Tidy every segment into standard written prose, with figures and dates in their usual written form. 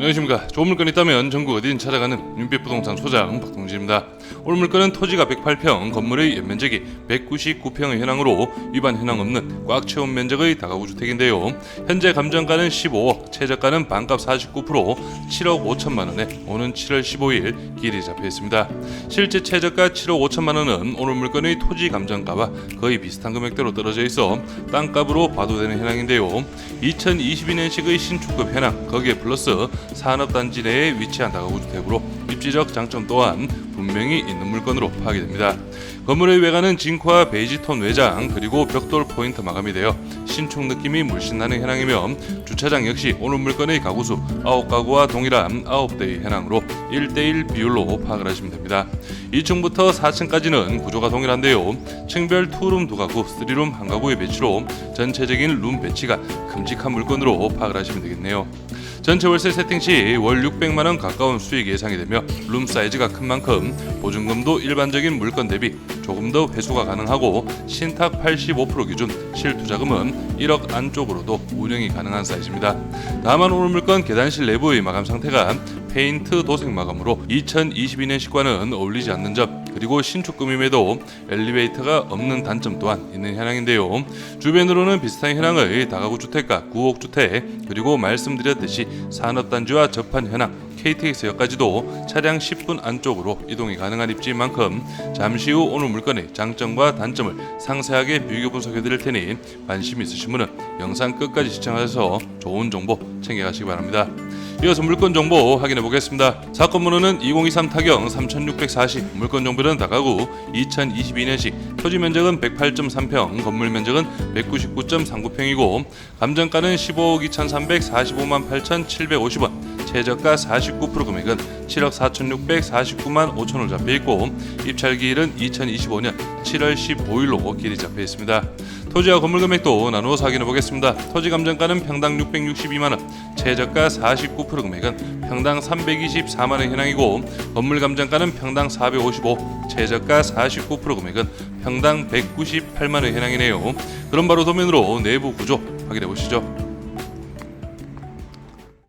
안녕하십니까. 좋은 물건 있다면 전국 어디든 찾아가는 윤빛부동산 소장 박동진입니다. 오늘 물건은 토지가 108평, 건물의 연면적이 199평의 현황으로 위반 현황 없는 꽉 채운 면적의 다가구 주택인데요. 현재 감정가는 15억, 최저가는 반값 49%, 7억 5천만 원에 오는 7월 15일 기일이 잡혀 있습니다. 실제 최저가 7억 5천만 원은 오늘 물건의 토지 감정가와 거의 비슷한 금액대로 떨어져 있어 땅값으로 봐도 되는 현황인데요. 2022년식의 신축급 현황, 거기에 플러스 산업단지 내에 위치한 다가구 주택으로 입지적 장점 또한 분명히 있는 물건으로 파악이 됩니다. 건물의 외관은 징크와 베이지톤 외장 그리고 벽돌 포인트 마감이 되어 신축 느낌이 물씬 나는 현황이며 주차장 역시 오늘 물건의 가구수 9가구와 동일한 9대의 현황으로 1대1 비율로 파악을 하시면 됩니다. 2층부터 4층까지는 구조가 동일한데요. 층별 2룸 2가구, 3룸 1가구의 배치로 전체적인 룸 배치가 큼직한 물건으로 파악을 하시면 되겠네요. 전체 월세 세팅 시 월 600만원 가까운 수익 예상이 되며 룸 사이즈가 큰 만큼 보증금도 일반적인 물건 대비 조금 더 회수가 가능하고 신탁 85% 기준 실투자금은 1억 안쪽으로도 운영이 가능한 사이즈입니다. 다만 오늘 물건 계단실 내부의 마감 상태가 페인트 도색 마감으로 2022년식과는 어울리지 않는 점, 그리고 신축금임에도 엘리베이터가 없는 단점 또한 있는 현황인데요. 주변으로는 비슷한 현황의 다가구 주택가 9억 주택, 그리고 말씀드렸듯이 산업단지와 접한 현황 KTX역까지도 차량 10분 안쪽으로 이동이 가능한 입지인 만큼 잠시 후 오늘 물건의 장점과 단점을 상세하게 비교 분석해 드릴 테니 관심 있으신 분은 영상 끝까지 시청하셔서 좋은 정보 챙겨가시기 바랍니다. 이어서 물건 정보 확인해 보겠습니다. 사건 번호는 2023 타경 3640, 물건 정보는 다가구 2022년식, 토지 면적은 108.3평, 건물 면적은 199.39평이고 감정가는 15억 2,345만 8,750원, 최저가 49% 금액은 7억 4,649만 5천원 잡혀있고 입찰기일은 2025년 7월 15일로 기일이 잡혀있습니다. 토지와 건물 금액도 나누어서 확인해 보겠습니다. 토지 감정가는 평당 662만원, 최저가 49% 금액은 평당 324만원 현황이고 건물 감정가는 평당 455, 최저가 49% 금액은 평당 198만원 현황이네요. 그럼 바로 도면으로 내부 구조 확인해 보시죠.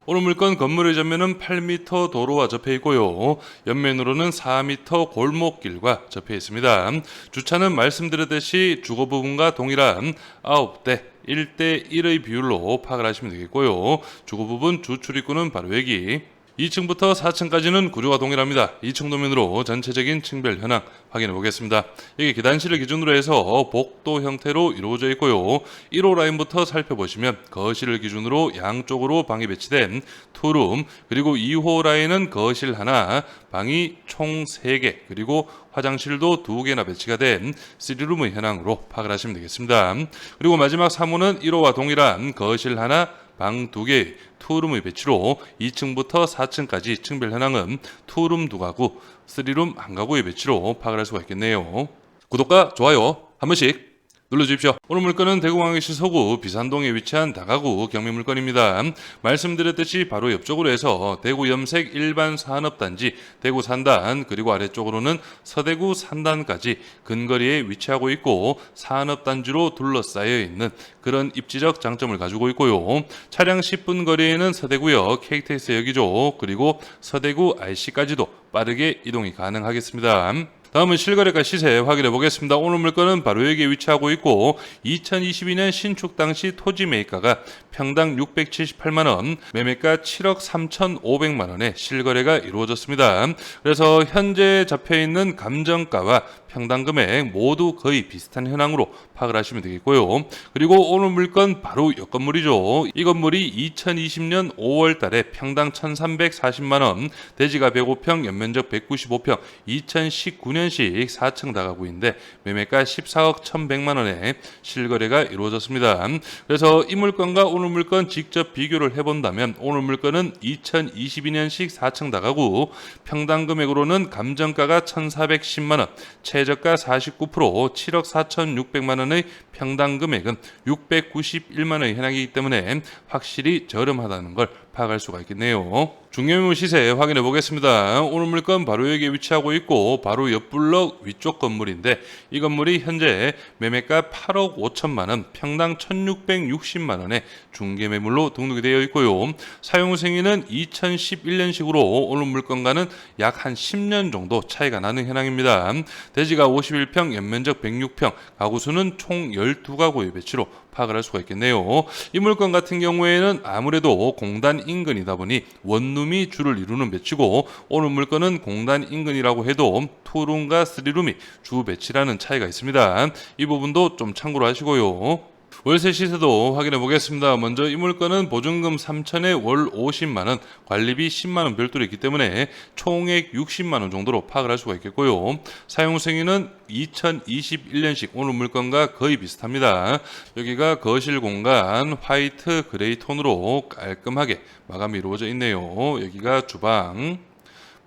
오늘 물건 건물의 전면은 8m 도로와 접해 있고요. 옆면으로는 4m 골목길과 접해 있습니다. 주차는 말씀드렸듯이 주거 부분과 동일한 9대 1대1의 비율로 파악을 하시면 되겠고요. 주거 부분 주 출입구는 바로 여기. 2층부터 4층까지는 구조가 동일합니다. 2층 도면으로 전체적인 층별 현황 확인해 보겠습니다. 여기 계단실을 기준으로 해서 복도 형태로 이루어져 있고요. 1호 라인부터 살펴보시면 거실을 기준으로 양쪽으로 방이 배치된 투룸, 그리고 2호 라인은 거실 하나, 방이 총 3개, 그리고 화장실도 2개나 배치가 된 3룸의 현황으로 파악을 하시면 되겠습니다. 그리고 마지막 3호는 1호와 동일한 거실 하나, 방 2개, 투룸의 배치로 2층부터 4층까지 층별 현황은 투룸 2가구, 3룸 1가구의 배치로 파악을 할 수가 있겠네요. 구독과 좋아요 한 번씩 눌러주십시오. 오늘 물건은 대구광역시 서구 비산동에 위치한 다가구 경매 물건입니다. 말씀드렸듯이 바로 옆쪽으로 해서 대구 염색 일반 산업단지 대구 산단, 그리고 아래쪽으로는 서대구 산단까지 근거리에 위치하고 있고 산업단지로 둘러싸여 있는 그런 입지적 장점을 가지고 있고요. 차량 10분 거리에는 서대구역 KTX역이죠. 그리고 서대구 RC까지도 빠르게 이동이 가능하겠습니다. 다음은 실거래가 시세 확인해 보겠습니다. 오늘 물건은 바로 여기에 위치하고 있고 2022년 신축 당시 토지 매입가가 평당 678만원, 매매가 7억 3,500만원에 실거래가 이루어졌습니다. 그래서 현재 잡혀있는 감정가와 평당 금액 모두 거의 비슷한 현황으로 파악을 하시면 되겠고요. 그리고 오늘 물건 바로 옆 건물이죠. 이 건물이 2020년 5월 달에 평당 1,340만원, 대지가 105평, 연면적 195평, 2019년식 4층 다가구인데 매매가 14억 1,100만원에 실거래가 이루어졌습니다. 그래서 이 물건과 오늘 물건 직접 비교를 해본다면 오늘 물건은 2022년식 4층 다가구, 평당 금액으로는 감정가가 1,410만원, 최저가 49%, 7억 4,600만원의 평당 금액은 691만원의 현황이기 때문에 확실히 저렴하다는 걸 파악할 수가 있겠네요. 중개매물 시세 확인해 보겠습니다. 오늘 물건 바로 여기에 위치하고 있고 바로 옆 블럭 위쪽 건물인데 이 건물이 현재 매매가 8억 5천만 원, 평당 1,660만 원에 중개매물로 등록이 되어 있고요. 사용 승인은 2011년식으로 오늘 물건과는 약 한 10년 정도 차이가 나는 현황입니다. 대지가 51평, 연면적 106평, 가구 수는 총 12가구의 배치로 파악을 할 수가 있겠네요. 이 물건 같은 경우에는 아무래도 공단 인근이다 보니 원룸이 주를 이루는 배치고 오늘 물건은 공단 인근이라고 해도 투룸과 쓰리룸이 주 배치라는 차이가 있습니다. 이 부분도 좀 참고로 하시고요. 월세 시세도 확인해 보겠습니다. 먼저 이 물건은 보증금 3천에 월 50만 원, 관리비 10만 원 별도로 있기 때문에 총액 60만 원 정도로 파악을 할 수가 있겠고요. 사용 승인은 2021년식 오늘 물건과 거의 비슷합니다. 여기가 거실 공간 화이트 그레이 톤으로 깔끔하게 마감이 이루어져 있네요. 여기가 주방,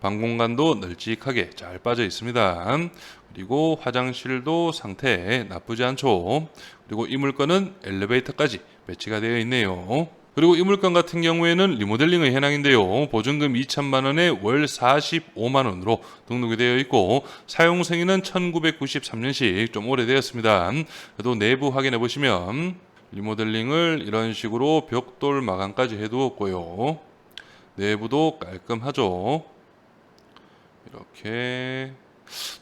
방 공간도 널찍하게 잘 빠져 있습니다. 그리고 화장실도 상태 나쁘지 않죠. 그리고 이 물건은 엘리베이터까지 배치가 되어 있네요. 그리고 이 물건 같은 경우에는 리모델링의 현황인데요. 보증금 2천만 원에 월 45만 원으로 등록이 되어 있고 사용 승인은 1993년식 좀 오래되었습니다. 그래도 내부 확인해 보시면 리모델링을 이런 식으로 벽돌 마감까지 해두었고요. 내부도 깔끔하죠. 이렇게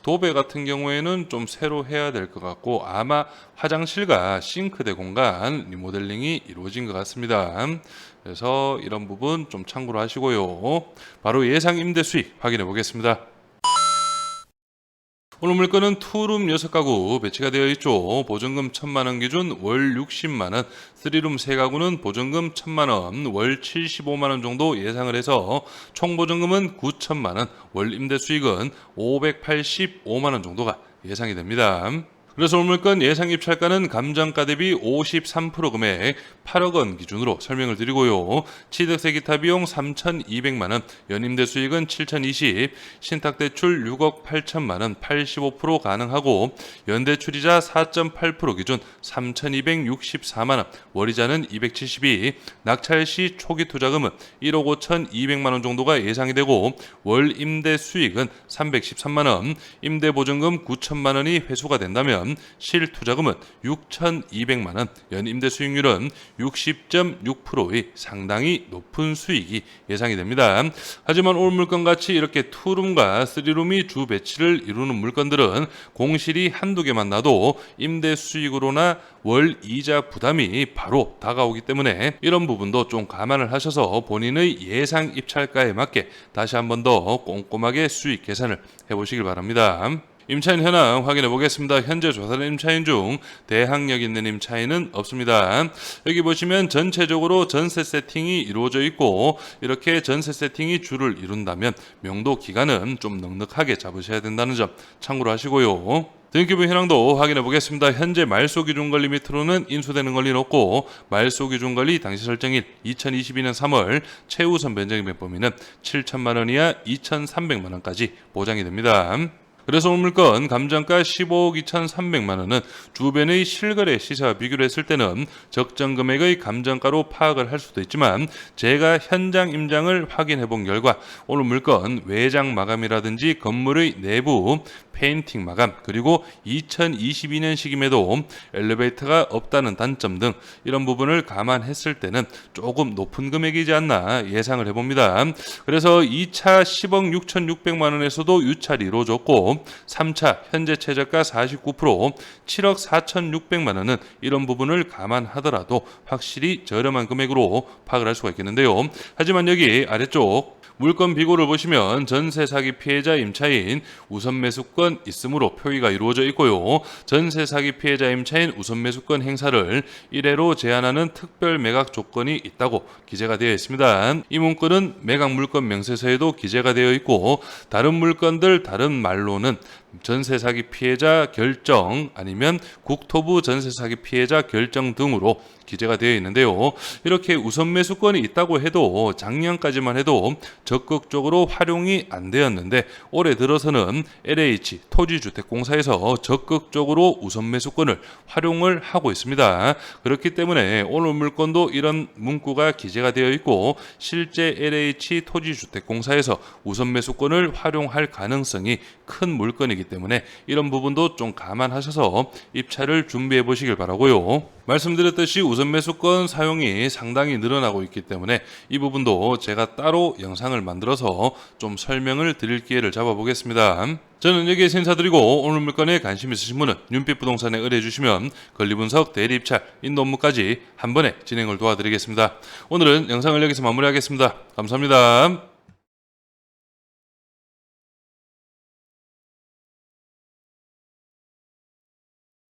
도배 같은 경우에는 좀 새로 해야 될 것 같고 아마 화장실과 싱크대 공간 리모델링이 이루어진 것 같습니다. 그래서 이런 부분 좀 참고로 하시고요. 바로 예상 임대 수익 확인해 보겠습니다. 오늘 물건은 투룸 6가구 배치가 되어 있죠. 보증금 1,000만 원 기준 월 60만 원, 3룸 3가구는 보증금 1,000만 원, 월 75만 원 정도 예상을 해서 총 보증금은 9천만 원, 월 임대 수익은 585만 원 정도가 예상이 됩니다. 그래서 오늘 물건 예상 입찰가는 감정가 대비 53% 금액 8억 원 기준으로 설명을 드리고요. 취득세 기타 비용 3,200만 원, 연임대 수익은 7,020, 신탁대출 6억 8천만 원, 85% 가능하고 연대출이자 4.8% 기준 3,264만 원, 월이자는 272, 낙찰 시 초기 투자금은 1억 5,200만 원 정도가 예상이 되고 월 임대 수익은 313만 원, 임대 보증금 9천만 원이 회수가 된다면 실투자금은 6,200만 원, 연임대 수익률은 60.6%의 상당히 높은 수익이 예상이 됩니다. 하지만 오늘 물건같이 이렇게 투룸과 쓰리룸이 주 배치를 이루는 물건들은 공실이 한두 개만 나도 임대 수익으로나 월 이자 부담이 바로 다가오기 때문에 이런 부분도 좀 감안을 하셔서 본인의 예상 입찰가에 맞게 다시 한 번 더 꼼꼼하게 수익 계산을 해보시길 바랍니다. 임차인 현황 확인해 보겠습니다. 현재 조사된 임차인 중 대항력 있는 임차인은 없습니다. 여기 보시면 전체적으로 전세 세팅이 이루어져 있고 이렇게 전세 세팅이 주를 이룬다면 명도 기간은 좀 넉넉하게 잡으셔야 된다는 점 참고로 하시고요. 등기부 현황도 확인해 보겠습니다. 현재 말소 기준 권리 밑으로는 인수되는 권리는 없고 말소 기준 권리 당시 설정일 2022년 3월 최우선 변경의 범위는 7천만 원 이하 2,300만 원까지 보장이 됩니다. 그래서 오늘 물건 감정가 15억 2,300만 원은 주변의 실거래 시세와 비교를 했을 때는 적정 금액의 감정가로 파악을 할 수도 있지만 제가 현장 임장을 확인해 본 결과 오늘 물건 외장 마감이라든지 건물의 내부 페인팅 마감 그리고 2022년식임에도 엘리베이터가 없다는 단점 등 이런 부분을 감안했을 때는 조금 높은 금액이지 않나 예상을 해봅니다. 그래서 2차 10억 6,600만 원에서도 유찰이 이루어졌고 3차 현재 최저가 49% 7억 4,600만 원은 이런 부분을 감안하더라도 확실히 저렴한 금액으로 파악을 할 수가 있겠는데요. 하지만 여기 아래쪽 물건 비고를 보시면 전세 사기 피해자 임차인 우선 매수권 있음으로 표기가 이루어져 있고요. 전세 사기 피해자 임차인 우선 매수권 행사를 1회로 제한하는 특별 매각 조건이 있다고 기재가 되어 있습니다. 이 문구는 매각 물건 명세서에도 기재가 되어 있고 다른 물건들 다른 말로는 전세 사기 피해자 결정 아니면 국토부 전세 사기 피해자 결정 등으로 기재가 되어 있는데요. 이렇게 우선 매수권이 있다고 해도 작년까지만 해도 적극적으로 활용이 안 되었는데 올해 들어서는 LH 토지주택공사에서 적극적으로 우선 매수권을 활용을 하고 있습니다. 그렇기 때문에 오늘 물건도 이런 문구가 기재가 되어 있고 실제 LH 토지주택공사에서 우선 매수권을 활용할 가능성이 큰 물건이기 때문에 이런 부분도 좀 감안하셔서 입찰을 준비해 보시길 바라고요. 말씀드렸듯이 우선 매수권 사용이 상당히 늘어나고 있기 때문에 이 부분도 제가 따로 영상을 만들어서 좀 설명을 드릴 기회를 잡아보겠습니다. 저는 여기에서 인사드리고 오늘 물건에 관심 있으신 분은 윤빛부동산에 의뢰해 주시면 권리분석, 대리입찰, 인도 업무까지 한 번에 진행을 도와드리겠습니다. 오늘은 영상을 여기서 마무리하겠습니다. 감사합니다.